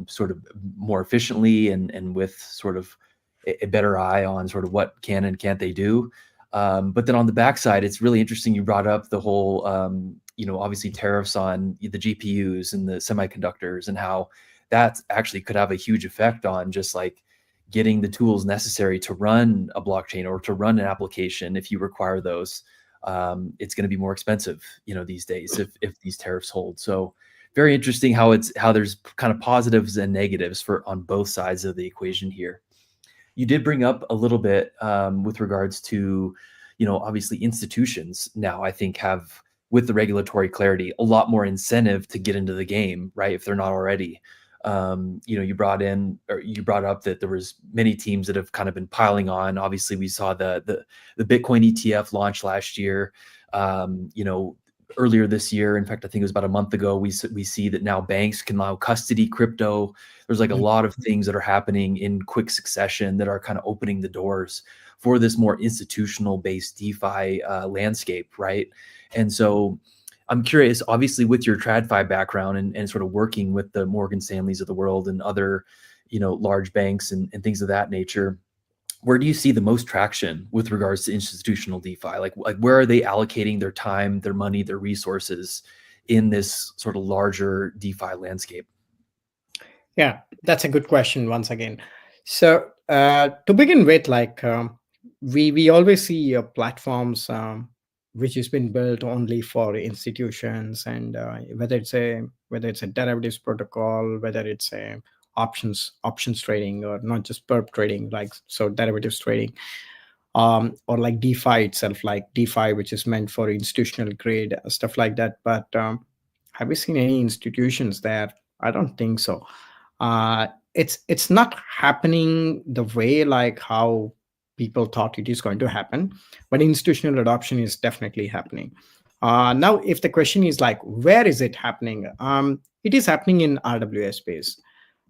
sort of more efficiently and with sort of a better eye on sort of what can and can't they do. But then on the backside, it's really interesting. You brought up the whole, obviously tariffs on the GPUs and the semiconductors, and how that actually could have a huge effect on just like getting the tools necessary to run a blockchain or to run an application. If you require those, it's going to be more expensive, these days if these tariffs hold. So very interesting how there's kind of positives and negatives on both sides of the equation here. You did bring up a little bit with regards to, obviously institutions now, I think, have, with the regulatory clarity, a lot more incentive to get into the game, right? If they're not already. You brought up that there was many teams that have kind of been piling on. Obviously, we saw the Bitcoin ETF launch last year. Earlier this year, in fact, I think it was about a month ago, we see that now banks can now custody crypto. There's like a lot of things that are happening in quick succession that are kind of opening the doors for this more institutional based DeFi landscape, right? And so I'm curious, obviously, with your TradFi background and sort of working with the Morgan Stanleys of the world and other, large banks and things of that nature, where do you see the most traction with regards to institutional DeFi? Like where are they allocating their time, their money, their resources in this sort of larger DeFi landscape? Yeah, that's a good question once again. So to begin with, like we always see platforms which has been built only for institutions, and whether it's a derivatives protocol, whether it's a options trading, or not just perp trading, like so derivatives trading, or like DeFi itself, like DeFi, which is meant for institutional grade stuff like that. But have we seen any institutions there? I don't think so. It's not happening the way like how people thought it is going to happen, but institutional adoption is definitely happening. Now, if the question is like where is it happening, it is happening in RWA space.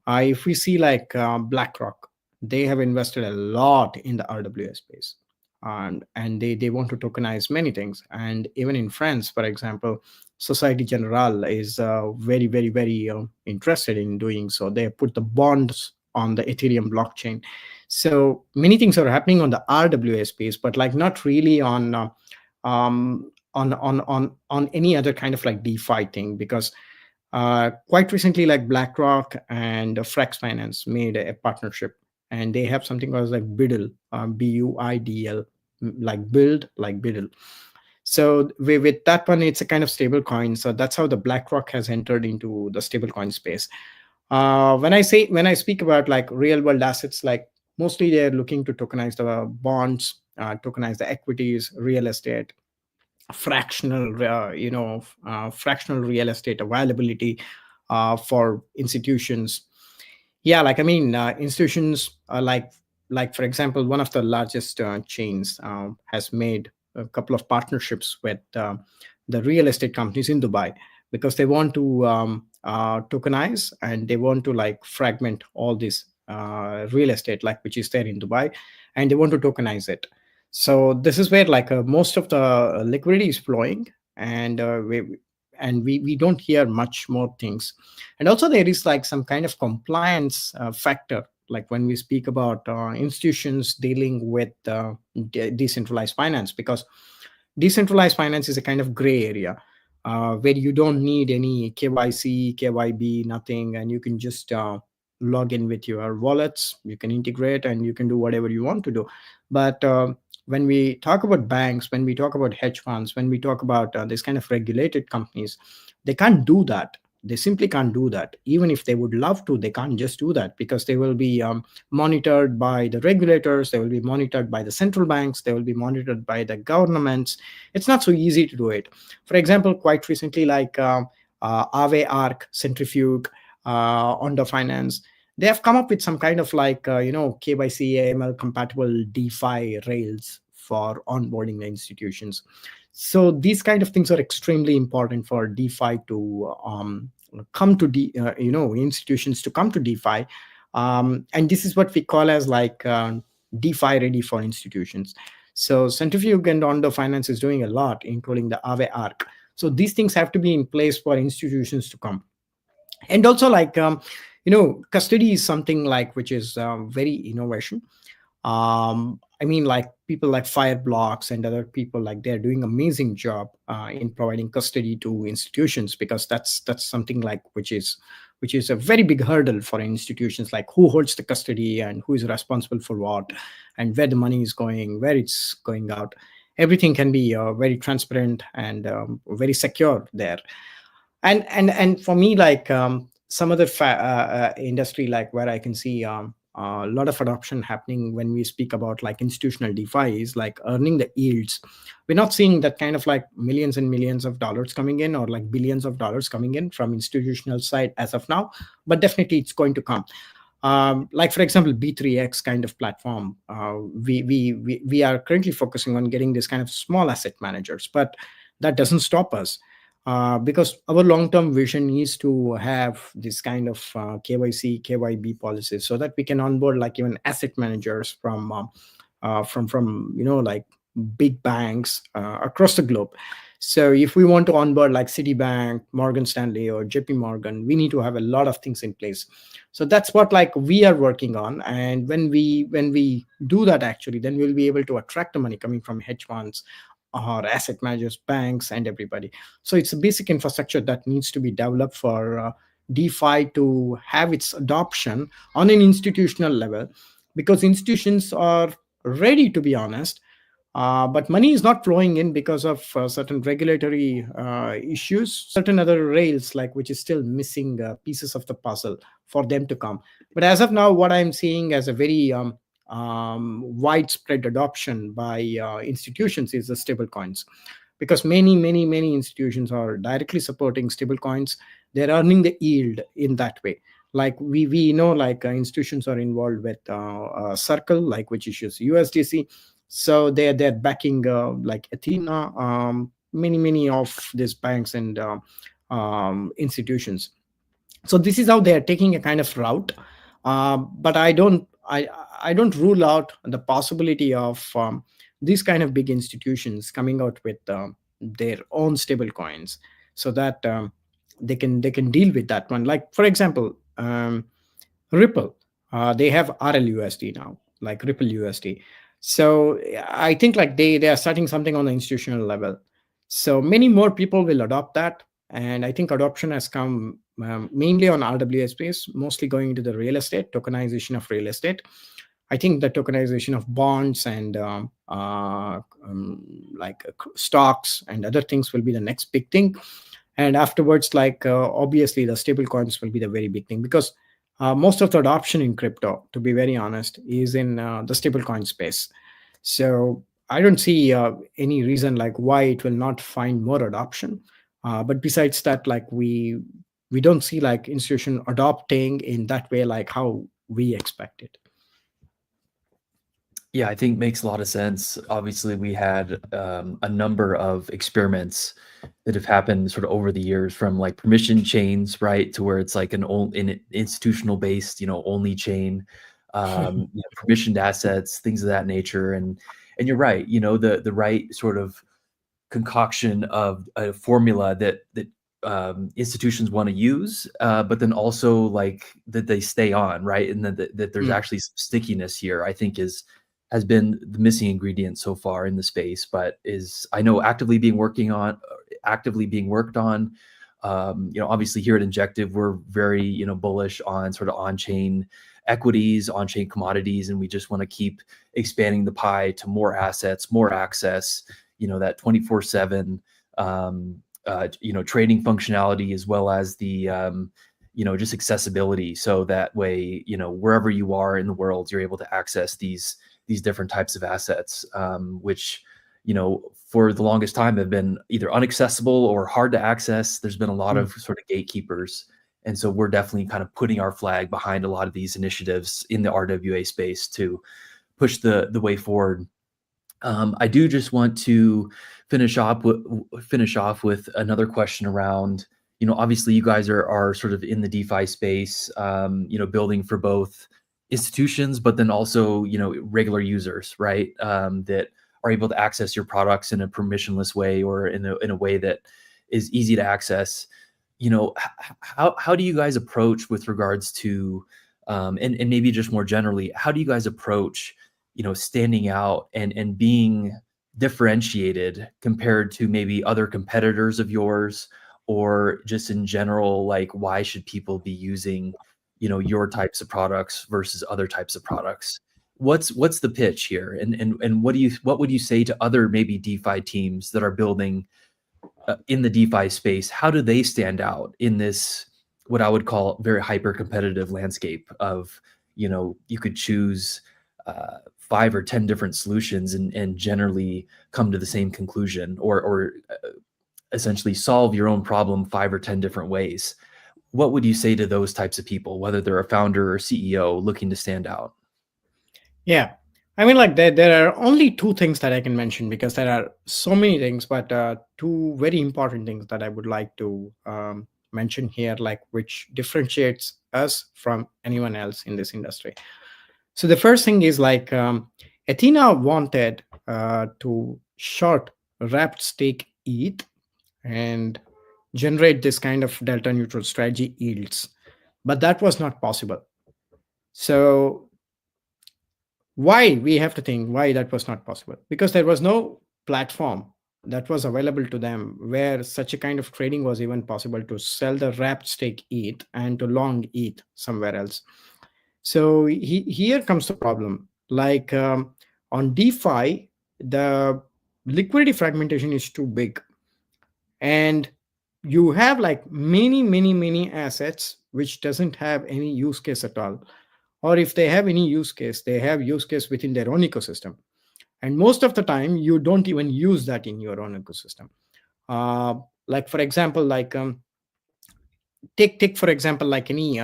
If we see like BlackRock, they have invested a lot in the RWA space. and they want to tokenize many things. And even in France, for example, Societe Generale is very interested in doing so. They put the bonds on the Ethereum blockchain. So many things are happening on the RWA space, but like not really on any other kind of like DeFi thing, because quite recently, like BlackRock and Frax Finance made a partnership, and they have something called like Biddle, BUIDL, like Biddle. So with that one, it's a kind of stable coin. So that's how the BlackRock has entered into the stable coin space. When I speak about like real world assets, like mostly they're looking to tokenize the bonds, tokenize the equities, real estate, fractional real estate availability for institutions. Yeah, like I mean, institutions are like for example, one of the largest chains has made a couple of partnerships with the real estate companies in Dubai, because they want to tokenize, and they want to like fragment all this real estate like which is there in Dubai, and they want to tokenize it. So this is where like most of the liquidity is flowing, and we don't hear much more things. And also there is like some kind of compliance factor, like when we speak about institutions dealing with decentralized finance, because decentralized finance is a kind of gray area where you don't need any KYC, KYB, nothing, and you can just log in with your wallets. You can integrate and you can do whatever you want to do. But when we talk about banks, when we talk about hedge funds, when we talk about this kind of regulated companies, they can't do that. They simply can't do that. Even if they would love to, they can't just do that, because they will be monitored by the regulators, they will be monitored by the central banks, they will be monitored by the governments. It's not so easy to do it. For example, quite recently, like Aave Arc, Centrifuge, Ondo Finance, they have come up with some kind of like KYC AML compatible DeFi rails for onboarding the institutions. So these kind of things are extremely important for DeFi to come to institutions to come to DeFi, and this is what we call as like DeFi ready for institutions. So Centrifuge and Ondo Finance is doing a lot, including the Aave Arc. So these things have to be in place for institutions to come. And also like custody is something like which is very innovation. I mean, like people like Fireblocks and other people, like they're doing amazing job in providing custody to institutions, because that's something like which is a very big hurdle for institutions, like who holds the custody and who is responsible for what, and where the money is going, where it's going out. Everything can be very transparent and very secure there. And for me, like some other industry, like where I can see a lot of adoption happening when we speak about like institutional DeFi is like earning the yields. We're not seeing that kind of like millions and millions of dollars coming in, or like billions of dollars coming in from institutional side as of now, but definitely it's going to come. Like for example, B3X kind of platform, we are currently focusing on getting this kind of small asset managers, but that doesn't stop us, because our long-term vision is to have this kind of KYC, KYB policies, so that we can onboard like even asset managers from like big banks across the globe. So if we want to onboard like Citibank, Morgan Stanley, or JP Morgan, we need to have a lot of things in place. So that's what like we are working on. And when we do that, actually, then we'll be able to attract the money coming from hedge funds or asset managers, banks, and everybody. So it's a basic infrastructure that needs to be developed for DeFi to have its adoption on an institutional level, because institutions are ready, to be honest, but money is not flowing in because of certain regulatory issues, certain other rails, like which is still missing pieces of the puzzle for them to come. But as of now, what I'm seeing as a very widespread adoption by institutions is the stable coins, because many institutions are directly supporting stable coins. They're earning the yield in that way. Like we know, like institutions are involved with Circle, like which issues USDC. So they're backing like Athena, many of these banks and institutions. So this is how they are taking a kind of route. But I don't rule out the possibility of these kind of big institutions coming out with their own stable coins, so that they can deal with that one. Like for example, Ripple, they have RLUSD now, like Ripple USD. So I think like they are starting something on the institutional level. So many more people will adopt that, and I think adoption has come mainly on RWA space, mostly going into the real estate tokenization of real estate. I think the tokenization of bonds and stocks and other things will be the next big thing. And afterwards, like obviously, the stable coins will be the very big thing, because most of the adoption in crypto, to be very honest, is in the stablecoin space. So I don't see any reason like why it will not find more adoption. But besides that, like we don't see like institution adopting in that way, like how we expect it. Yeah, I think makes a lot of sense. Obviously, we had a number of experiments that have happened sort of over the years, from like permission chains, right, to where it's like an institutional based, only chain, permissioned assets, things of that nature. And you're right, the right sort of concoction of a formula that institutions want to use, but then also like that they stay on, right? And that there's Mm, actually some stickiness here, I think has been the missing ingredient so far in the space, but is, I know, actively being worked on. Obviously here at Injective, we're very, bullish on sort of on-chain equities, on-chain commodities, and we just want to keep expanding the pie to more assets, more access, that 24/7 trading functionality, as well as the just accessibility, so that way, wherever you are in the world, you're able to access these different types of assets, which for the longest time have been either inaccessible or hard to access. There's been a lot mm, of sort of gatekeepers, and so we're definitely kind of putting our flag behind a lot of these initiatives in the RWA space to push the way forward. I do just want to finish off with another question around, obviously you guys are sort of in the DeFi space, building for both institutions, but then also, regular users, right? That are able to access your products in a permissionless way, or in a way that is easy to access. How do you guys approach with regards to, and maybe just more generally, how do you guys approach standing out and being differentiated compared to maybe other competitors of yours, or just in general, like why should people be using, your types of products versus other types of products? What's the pitch here? And what would you say to other maybe DeFi teams that are building in the DeFi space? How do they stand out in this, what I would call, very hyper competitive landscape of, you could choose 5 or 10 different solutions and generally come to the same conclusion, or essentially solve your own problem 5 or 10 different ways? What would you say to those types of people, whether they're a founder or CEO looking to stand out? yeah. I mean, like there are only two things that I can mention, because there are so many things, but two very important things that I would like to mention here, like which differentiates us from anyone else in this industry. So the first thing is like Athena wanted to short wrapped stake ETH and generate this kind of delta neutral strategy yields, but that was not possible. So why, we have to think why that was not possible, because there was no platform that was available to them where such a kind of trading was even possible, to sell the wrapped stake ETH and to long ETH somewhere else. So here comes the problem. Like on DeFi, the liquidity fragmentation is too big, and you have like many assets which doesn't have any use case at all, or if they have any use case, they have use case within their own ecosystem, and most of the time you don't even use that in your own ecosystem. uh, like for example, like take for example, like any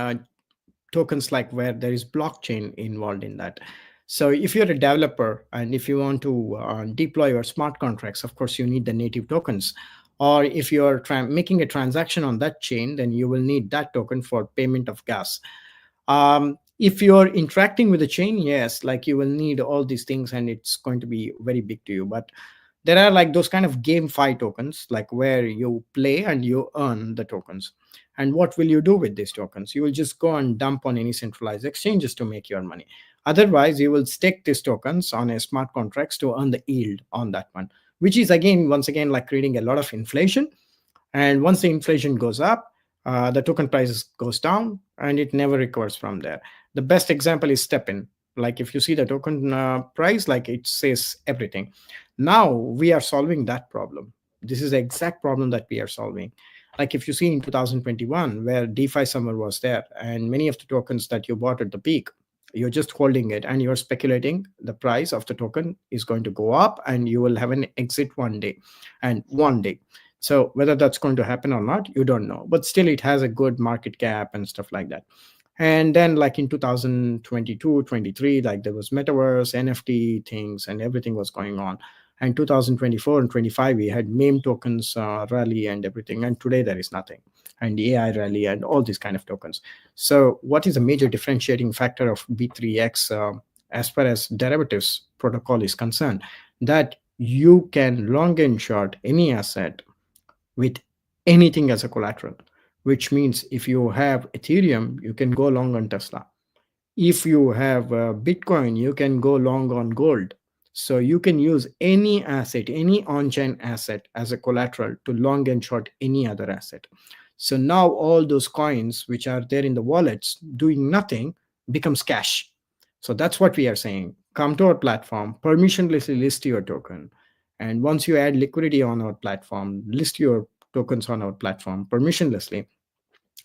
tokens, like where there is blockchain involved in that. So if you're a developer and if you want to deploy your smart contracts, of course you need the native tokens. Or if you're making a transaction on that chain, then you will need that token for payment of gas. If you're interacting with the chain, yes, like you will need all these things and it's going to be very big to you. But there are like those kind of GameFi tokens, like where you play and you earn the tokens. And what will you do with these tokens? You will just go and dump on any centralized exchanges to make your money. Otherwise, you will stake these tokens on a smart contracts to earn the yield on that one, which is again, once again, like creating a lot of inflation. And once the inflation goes up, the token price goes down and it never recovers from there. The best example is Stepin. Like if you see the token price, like it says everything. Now we are solving that problem. This is the exact problem that we are solving. Like if you see in 2021, where DeFi summer was there, and many of the tokens that you bought at the peak, you're just holding it and you're speculating the price of the token is going to go up and you will have an exit one day and one day. So whether that's going to happen or not, you don't know. But still, it has a good market cap and stuff like that. And then like in 2022, 23, like there was metaverse, NFT things, and everything was going on. And 2024 and 25, we had meme tokens rally and everything. And today there is nothing. And AI rally and all these kind of tokens. So what is a major differentiating factor of B3X as far as derivatives protocol is concerned? That you can long and short any asset with anything as a collateral, which means if you have Ethereum, you can go long on Tesla. If you have Bitcoin, you can go long on gold. So you can use any asset, any on-chain asset as a collateral to long and short any other asset. So now all those coins which are there in the wallets doing nothing becomes cash. So that's what we are saying. Come to our platform, permissionlessly list your token. And once you add liquidity on our platform, list your tokens on our platform permissionlessly,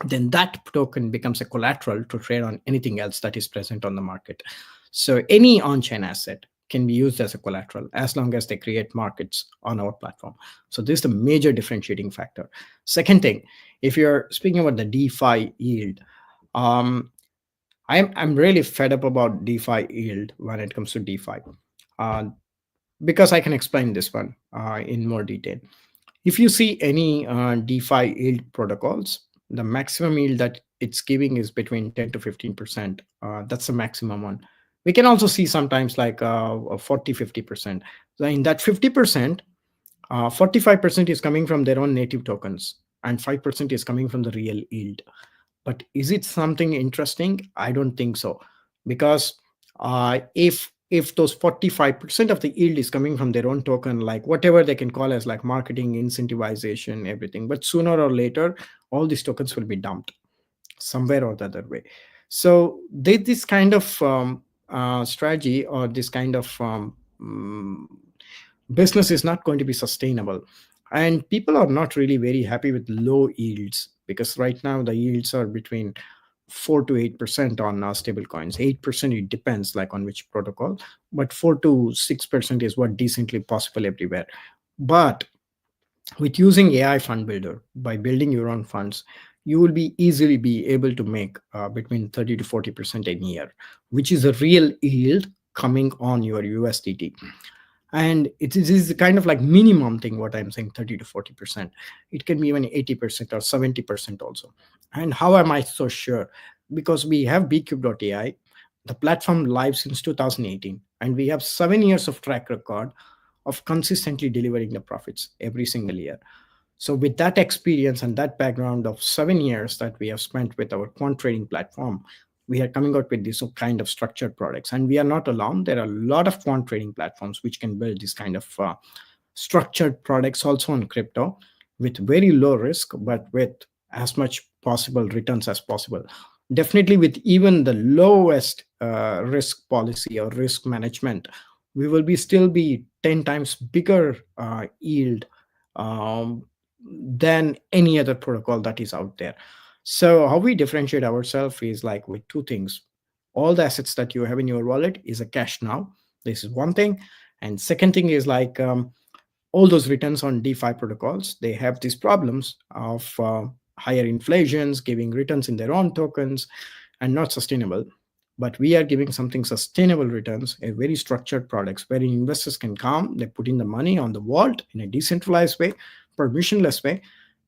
then that token becomes a collateral to trade on anything else that is present on the market. So any on-chain asset can be used as a collateral as long as they create markets on our platform. So this is the major differentiating factor. Second thing, if you're speaking about the DeFi yield, I'm really fed up about DeFi yield when it comes to DeFi, uh, because I can explain this one in more detail. If you see any DeFi yield protocols, the maximum yield that it's giving is between 10 to 15%. That's the maximum one. We can also see sometimes like 40, 50%. So in that 50%, 45% is coming from their own native tokens and 5% is coming from the real yield. But is it something interesting? I don't think so, because if those 45% of the yield is coming from their own token, like whatever they can call as like marketing, incentivization, everything, but sooner or later, all these tokens will be dumped somewhere or the other way. So this kind of strategy or this kind of business is not going to be sustainable. And people are not really very happy with low yields, because right now the yields are between 4 to 8% on stable coins. 8%, it depends like on which protocol, but 4 to 6% is what decently possible everywhere. But with using AI fund builder, by building your own funds, you will be easily be able to make between 30 to 40% a year, which is a real yield coming on your USDT. And it is kind of like minimum thing what I'm saying, 30 to 40%. It can be even 80% or 70% also. And how am I so sure? Because we have bcube.ai, the platform live since 2018, and we have 7 years of track record of consistently delivering the profits every single year. So with that experience and that background of 7 years that we have spent with our quant trading platform, we are coming out with this kind of structured products. And we are not alone. There are a lot of quant trading platforms which can build this kind of structured products also on crypto with very low risk, but with as much possible returns as possible. Definitely with even the lowest risk policy or risk management, we will be still be 10 times bigger yield um, than any other protocol that is out there. So how we differentiate ourselves is like with two things. All the assets that you have in your wallet is a cash now. This is one thing. And second thing is like all those returns on DeFi protocols, they have these problems of higher inflations, giving returns in their own tokens, and not sustainable. But we are giving something sustainable returns, a very structured products where investors can come, they put in the money on the vault in a decentralized way, permissionless way,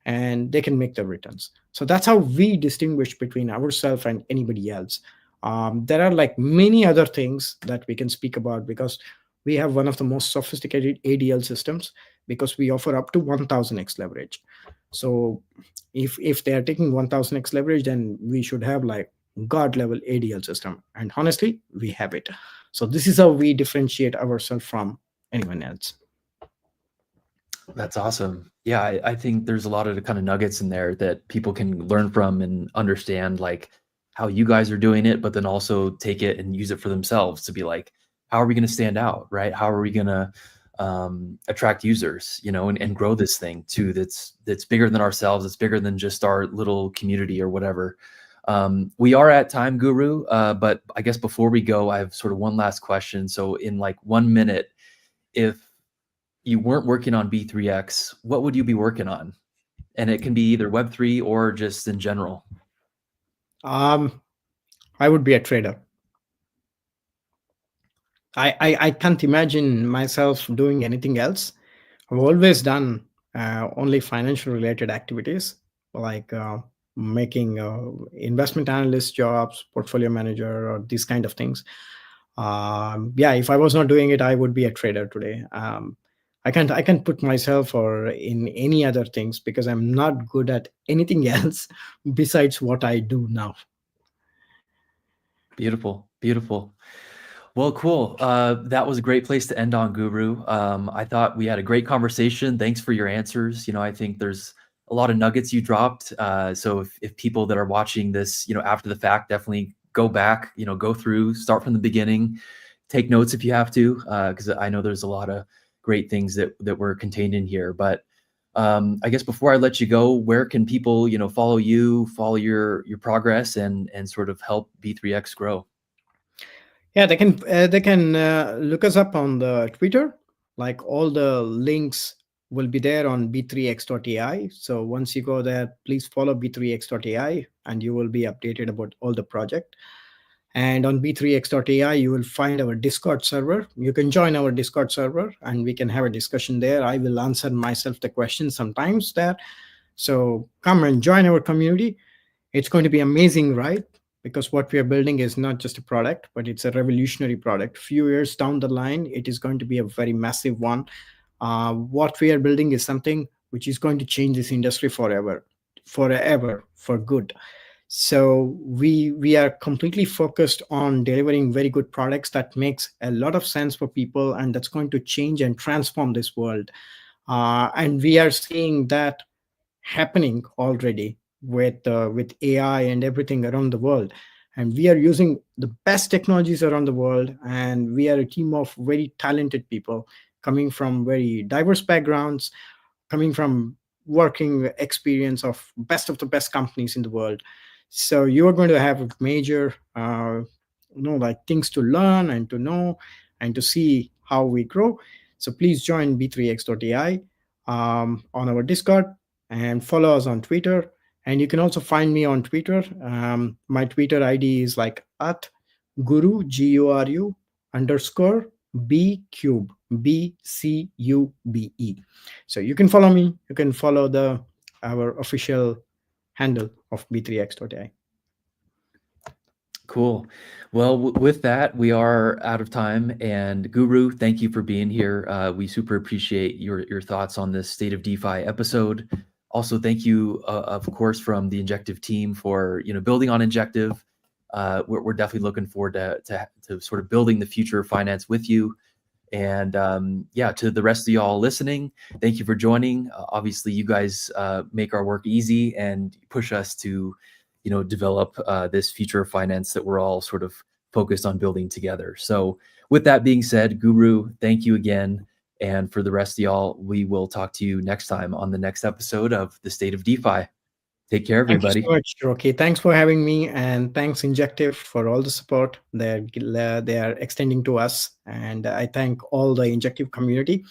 and they can make the returns. So that's how we distinguish between ourselves and anybody else. There are like many other things that we can speak about, because we have one of the most sophisticated ADL systems, because we offer up to 1000x leverage. So if they are taking 1000x leverage, then we should have like god level ADL system, and honestly we have it. So this is how we differentiate ourselves from anyone else. That's awesome. Yeah, I think there's a lot of the kind of nuggets in there that people can learn from and understand, like how you guys are doing it, but then also take it and use it for themselves to be like, how are we going to stand out, right? How are we going to attract users, and grow this thing too? That's bigger than ourselves. It's bigger than just our little community or whatever. We are at time, Guru, but I guess before we go, I have sort of one last question. So in like 1 minute, if you weren't working on B3X, what would you be working on? And it can be either Web3 or just in general. I would be a trader. I can't imagine myself doing anything else. I've always done only financial related activities, like making investment analyst jobs, portfolio manager, or these kind of things. Yeah, if I was not doing it, I would be a trader today. I can't put myself or in any other things, because I'm not good at anything else besides what I do now. Beautiful, beautiful. Well, cool. That was a great place to end on, Guru. I thought we had a great conversation. Thanks for your answers. I think there's a lot of nuggets you dropped. So if people that are watching this, after the fact, definitely go back, go through, start from the beginning, take notes if you have to, because I know there's a lot of great things that were contained in here. But I guess before I let you go, where can people, follow you, follow your progress, and sort of help B3X grow? Yeah, they can look us up on the Twitter. Like all the links will be there on b3x.ai. So once you go there, please follow b3x.ai, and you will be updated about all the project. And on b3x.ai, you will find our Discord server. You can join our Discord server, and we can have a discussion there. I will answer myself the questions sometimes there. So come and join our community. It's going to be amazing, right? Because what we are building is not just a product, but it's a revolutionary product. Few years down the line, it is going to be a very massive one. What we are building is something which is going to change this industry forever, for good. So we are completely focused on delivering very good products that makes a lot of sense for people, and that's going to change and transform this world. And we are seeing that happening already with AI and everything around the world. And we are using the best technologies around the world, and we are a team of very talented people coming from very diverse backgrounds, coming from working experience of the best companies in the world. So you are going to have major like things to learn and to know and to see how we grow. So please join b3x.ai on our Discord, and follow us on Twitter. And you can also find me on Twitter. My Twitter ID is like at guru, guru underscore b cube, bcube. So you can follow me. You can follow our official handle of b3x.ai. Cool. Well, with that, we are out of time. And Guru, thank you for being here. We super appreciate your thoughts on this State of DeFi episode. Also, thank you, of course, from the Injective team for building on Injective. We're definitely looking forward to sort of building the future of finance with you. And yeah, to the rest of y'all listening, thank you for joining. Obviously, you guys make our work easy and push us to develop this future of finance that we're all sort of focused on building together. So with that being said, Guru, thank you again. And for the rest of y'all, we will talk to you next time on the next episode of The State of DeFi. Take care, Thank you everybody. so much, Rocky. Thanks for having me, and thanks Injective for all the support they are extending to us. And I thank all the Injective community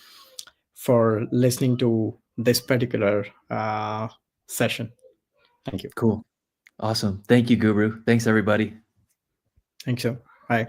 for listening to this particular session. Thank you. Cool. Awesome. Thank you, Guru. Thanks, everybody. Thanks, so. Bye.